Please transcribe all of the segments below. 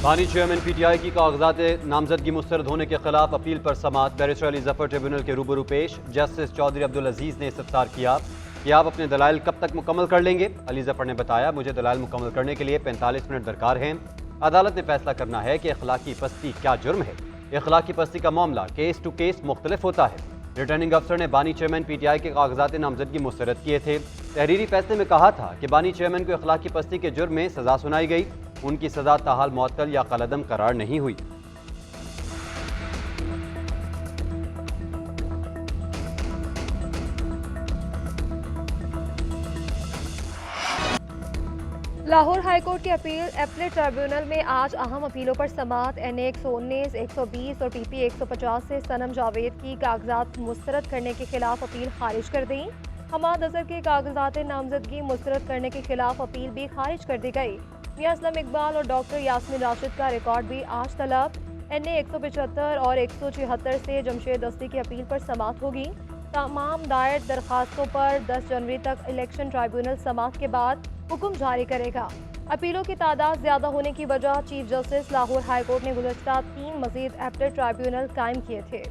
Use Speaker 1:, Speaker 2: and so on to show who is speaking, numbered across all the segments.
Speaker 1: बानी chairman PTI की कागजात नामजदगी मुस्तरद होने के खिलाफ अपील पर समात बैरिस्टर अली जफर ट्रिब्यूनल के रूबरू पेश। जस्टिस चौधरी अब्दुल अजीज ने इस्तफसार किया कि आप अपने दलाइल कब तक मुकम्मल कर लेंगे। अली जफर ने बताया, मुझे दलाइल मुकम्मल करने के लिए 45 मिनट दरकार हैं। अदालत ने फैसला करना है कि अखलाकी पस्ती क्या जुर्म है। अखलाकी पस्ती का मामला केस टू केस मुख्तलिफ होता है। रिटर्निंग अफसर ने बानी चेयरमैन पीटीआई के कागजात नामजदगी मुस्तरद किए थे। तहरीरी फैसले में कहा था कि बानी चेयरमैन को अखलाकी पस्ती के जुर्म में सजा सुनाई गई। उनकी सजा ताहाल मुअत्तल या कलअदम करार नहीं हुई।
Speaker 2: लाहौर हाईकोर्ट की अपील एपलेट ट्रिब्यूनल में आज अहम अपीलों पर समात। NA 119, 120 और PP 150 से सनम जावेद की कागजात मुस्तरद करने के खिलाफ अपील खारिज कर दी। हमाद अजहर के कागजात नामजदगी मुस्तरद करने के खिलाफ अपील भी खारिज कर दी गई। मियां असलम इकबाल और डॉक्टर यास्मीन राशिद का रिकॉर्ड भी आज तलब। NA 175 और 176 से जमशेद दस्ती की अपील पर समात होगी। तमाम दायर दरखास्तों पर 10 जनवरी तक इलेक्शन ट्रिब्यूनल समात के बाद हुक्म जारी करेगा। अपीलों की तादाद ज्यादा होने की वजह चीफ जस्टिस लाहौर हाईकोर्ट ने गुज़श्ता 3 मजीद एपलेट ट्रिब्यूनल कायम किए थे।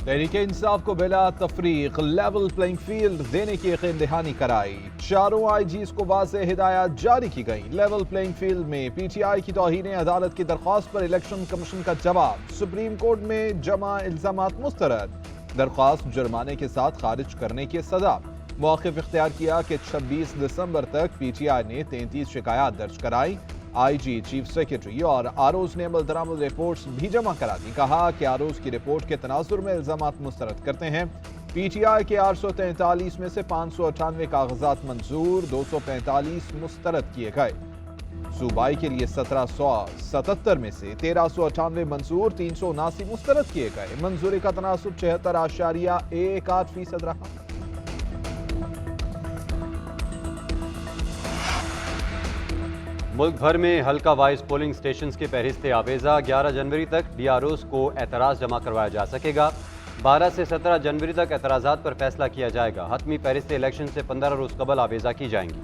Speaker 3: तहरीके इंसाफ को बिला तफरीक लेवल प्लेइंग फील्ड देने की यकीन दहानी कराई। चारों IGs को वाज़ेह हिदायत जारी की गई। लेवल प्लेइंग फील्ड में PTI की तौहीन अदालत की दरख्वास्त पर इलेक्शन कमीशन का जवाब। सुप्रीम कोर्ट में जमा इल्जामात मुस्तरद। दरख्वास्त जुर्माने के साथ खारिज करने की सजा। मौक़िफ़ इख्तियार किया कि 26 दिसंबर तक PTI ने 33 शिकायत दर्ज कराई। IG, चीफ सेक्रेटरी और आरोज ने अमल दरामद रिपोर्ट्स भी जमा करा दी। कहा कि आरोज की रिपोर्ट के तनाजुर में इल्जामात मुस्तरद करते हैं। PTI के 843 में से 598 कागजात मंजूर, 245 मुस्तरद किए गए। सूबाई के लिए 1777 में से 1398 मंजूर, 379 मुस्तरद किए गए। मंजूरी का तनासुब 76.18% रहा।
Speaker 1: मुल्क भर में हल्का वाइज पोलिंग स्टेशन के फहरिस्त आवेजा 11 जनवरी तक DROs को एतराज़ जमा करवाया जा सकेगा। 12 से 17 जनवरी तक एतराज़ात पर फैसला किया जाएगा। हतमी फहरिस्त इलेक्शन से 15 रोज कबल आवेजा की जाएंगी।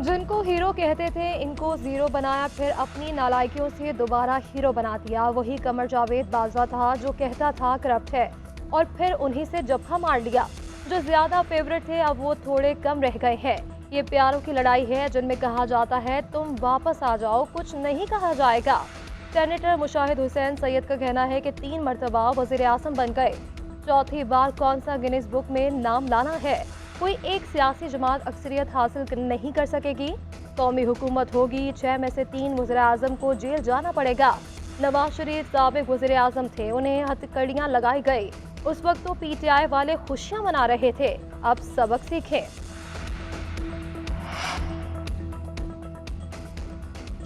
Speaker 2: जिनको हीरो कहते थे इनको जीरो बनाया, फिर अपनी नालायकियों से दोबारा हीरो बना दिया। वही कमर जावेद बाजवा था जो कहता था करप्ट है और फिर उन्हीं से जब्हा मार लिया। जो ज्यादा फेवरेट थे अब वो थोड़े कम रह गए हैं। ये प्यारों की लड़ाई है जिनमें कहा जाता है तुम वापस आ जाओ, कुछ नहीं कहा जाएगा। सेनेटर मुशाहिद हुसैन सैयद का कहना है कि 3 मरतबा वज़ीर आज़म बन गए, चौथी बार कौन सा गिनीज बुक में नाम लाना है। कोई एक सियासी जमात अक्सरियत हासिल नहीं कर सकेगी। कौमी हुकूमत होगी, 6 में से 3 वज़ीर आज़म को जेल जाना पड़ेगा। नवाज शरीफ साबिक वज़ीर आज़म थे, उन्हें हथकड़ियाँ लगाई गई। उस वक्त तो PTI वाले खुशियां मना रहे थे। अब सबक सीखें।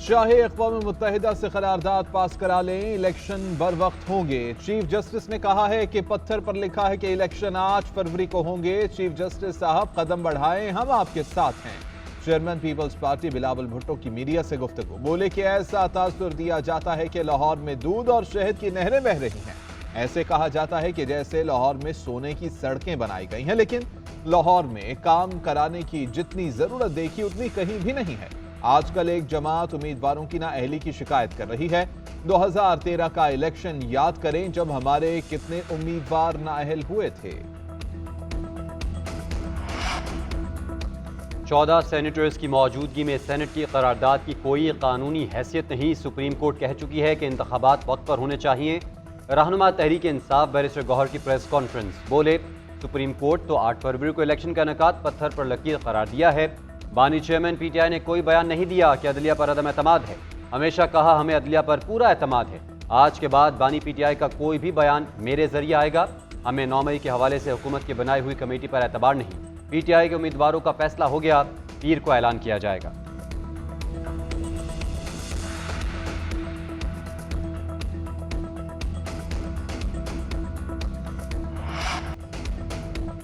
Speaker 3: चाहे अक़वाम मुत्तहिदा से करारदाद पास करा लें, इलेक्शन बर वक्त होंगे। चीफ जस्टिस ने कहा है कि पत्थर पर लिखा है कि इलेक्शन 8 फरवरी को होंगे। चीफ जस्टिस साहब कदम बढ़ाएं, हम आपके साथ हैं। चेयरमैन पीपल्स पार्टी बिलावल भुट्टो की मीडिया से गुफ्तगू। बोले कि ऐसा तासुर दिया जाता है कि लाहौर में दूध और शहद की नहरें बह रही हैं। ऐसे कहा जाता है कि जैसे लाहौर में सोने की सड़कें बनाई गई हैं, लेकिन लाहौर में काम कराने की जितनी जरूरत देखी उतनी कहीं भी नहीं है। आजकल एक जमात उम्मीदवारों की नाअहली की शिकायत कर रही है। 2013 का इलेक्शन याद करें जब हमारे कितने उम्मीदवार नाअहल हुए थे।
Speaker 1: 14 सेनेटर्स की मौजूदगी में सेनेट की करारदाद की कोई कानूनी हैसियत नहीं। सुप्रीम कोर्ट कह चुकी है कि इंतखाबात वक्त पर होने चाहिए। रहनुमा तहरीक इंसाफ बैरिस्टर गौहर की प्रेस कॉन्फ्रेंस। बोले, सुप्रीम कोर्ट तो 8 फरवरी को इलेक्शन का इनेकाद पत्थर पर लकीर करार दिया है। बानी चेयरमैन PTI ने कोई बयान नहीं दिया कि अदलिया पर अदम एतमाद है। हमेशा कहा हमें अदलिया पर पूरा एतमाद है। आज के बाद बानी PTI का कोई भी बयान मेरे जरिए आएगा। हमें 9 मई के हवाले से हुकूमत की बनाई हुई कमेटी पर एतबार नहीं। PTI के उम्मीदवारों का फैसला हो गया, पीर को ऐलान किया जाएगा।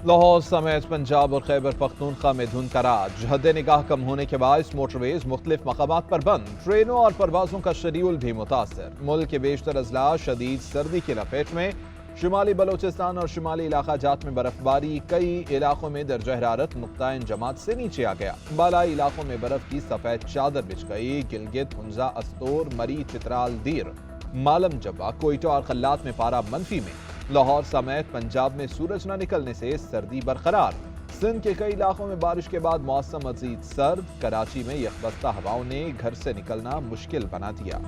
Speaker 3: लाहौर समेत पंजाब और खैबर पख्तूनख्वा में धुंध का राज। हद निगाह कम होने के बायस मोटरवेज मुख्तलिफ मकामात पर बंद। ट्रेनों और परवाजों का शेड्यूल भी मुतासर। मुल्क के बेशतर अजला शदीद सर्दी की लपेट में। शुमाली बलोचिस्तान और शुमाली इलाका जात में बर्फबारी। कई इलाकों में दर्जा हरारत नुक्ता जमात से नीचे आ गया। बालाई इलाकों में बर्फ की सफेद चादर बिछ गई। गिलगित, हुंजा, अस्तोर, मरी, चित्राल, दीर, मालम जब्बा, कोयटा और खल्लात में पारा मनफी में। लाहौर समेत पंजाब में सूरज न निकलने से सर्दी बरकरार। सिंध के कई इलाकों में बारिश के बाद मौसम मजीद सर्द। कराची में यखबस्ता हवाओं ने घर से निकलना मुश्किल बना दिया।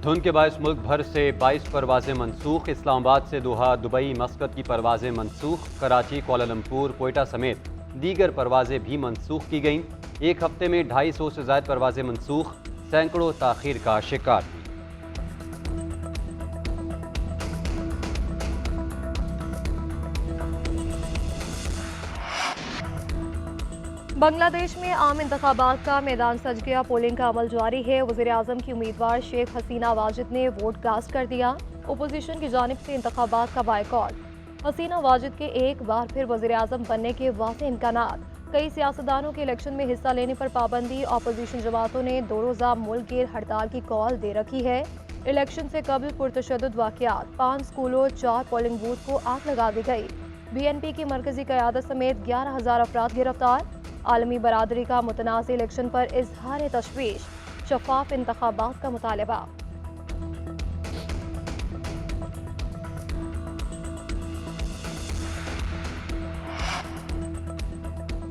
Speaker 1: धुंध के बायस मुल्क भर से 22 परवाजें मनसूख। इस्लामाबाद से दोहा, दुबई, मस्कत की परवाजें मनसूख। कराची, कुआलालंपुर, कोयटा समेत दीगर परवाजें भी मनसूख की गईं। एक हफ्ते में 250 से ज़ायद परवाजें मनसूख। सैकड़ों ताखीर का शिकार थी।
Speaker 2: बांग्लादेश में आम इंतखाबात का मैदान सज गया। पोलिंग का अमल जारी है। वज़ीर आज़म की उम्मीदवार शेख हसीना वाजिद ने वोट कास्ट कर दिया। अपोजिशन की जानिब से इंतखाबात का बायकॉट। हसीना वाजिद के एक बार फिर वज़ीर आज़म बनने के वाज़ेह इम्कानात। कई सियासतदानों के इलेक्शन में हिस्सा लेने पर पाबंदी। अपोजिशन जमातों ने 2 रोज़ा मुल्क गिर हड़ताल की कॉल दे रखी है। इलेक्शन से कबल पुरतशद्दुद वाक़यात। 5 स्कूलों, 4 पोलिंग बूथ को आग लगा दी गई। BNP की मरकजी क़यादत समेत 11,000 अफराद गिरफ्तार। आलमी बरादरी का मुतनाज़ इलेक्शन पर इजहार तशवीश। शफाफ इंतखाबात का मुतालबा।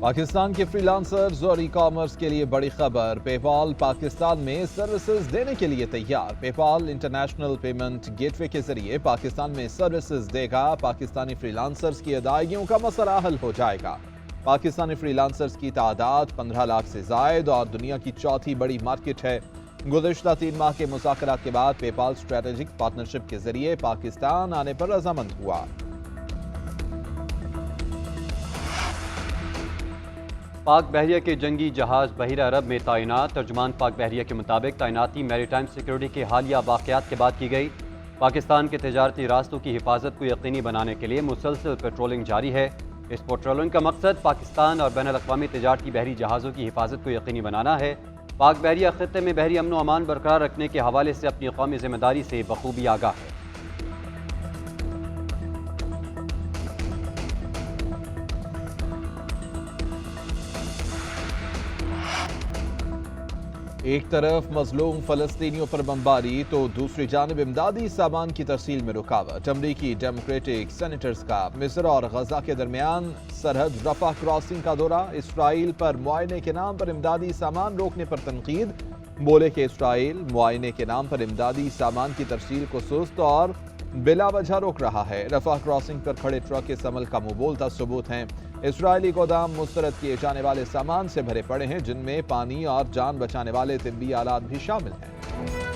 Speaker 3: पाकिस्तान के फ्रीलांसर्स और ई कॉमर्स के लिए बड़ी खबर। पेपाल पाकिस्तान में सर्विसेज देने के लिए तैयार। पेपाल इंटरनेशनल पेमेंट गेटवे के जरिए पाकिस्तान में सर्विसेज देगा। पाकिस्तानी फ्रीलांसर्स की अदायगियों का मसला हल हो जाएगा। पाकिस्तानी फ्रीलांसर्स की तादाद 15 लाख से जायद और दुनिया की चौथी बड़ी मार्केट है। गुज़िश्ता 3 माह के मुज़ाकरात के बाद पेपाल स्ट्रेटेजिक पार्टनरशिप के जरिए पाकिस्तान आने पर रजामंद हुआ।
Speaker 1: पाक बहरिया के जंगी जहाज बहिरा अरब में तैनात। तर्जुमान पाक बहरिया के मुताबिक तैनाती मैरीटाइम सिक्योरिटी के हालिया वाक़यात के बाद की गई। पाकिस्तान के तजारती रास्तों की हिफाजत को यकीनी बनाने के लिए मुसलसल पेट्रोलिंग जारी है। इस पेट्रोलिंग का मकसद पाकिस्तान और बैनुल-अक़वामी तजारती बहरी जहाज़ों की हिफाजत को यकीनी बनाना है। पाक बहरिया खित्ते में बहरी अमन व अमान बरकरार रखने के हवाले से अपनी कौमी जिम्मेदारी से बखूबी आगाह है।
Speaker 3: एक तरफ मजलूम फलस्तीनियों पर बमबारी तो दूसरी जानिब इमदादी सामान की तरसील में रुकावट। अमरीकी डेमोक्रेटिक सेनेटर्स का मिस्र और गजा के दरमियान सरहद रफा क्रॉसिंग का दौरा। इसराइल पर मुआयने के नाम पर इमदादी सामान रोकने पर तनकीद। बोले कि इसराइल मुआयने के नाम पर इमदादी सामान की तरसील को सुस्त और बिला वजह रोक रहा है। रफा क्रॉसिंग पर खड़े ट्रक इस अमल का मुबोलता सबूत हैं। इसराइली गोदाम मुस्तरद किए जाने वाले सामान से भरे पड़े हैं, जिनमें पानी और जान बचाने वाले तिब्बी आलात भी शामिल हैं।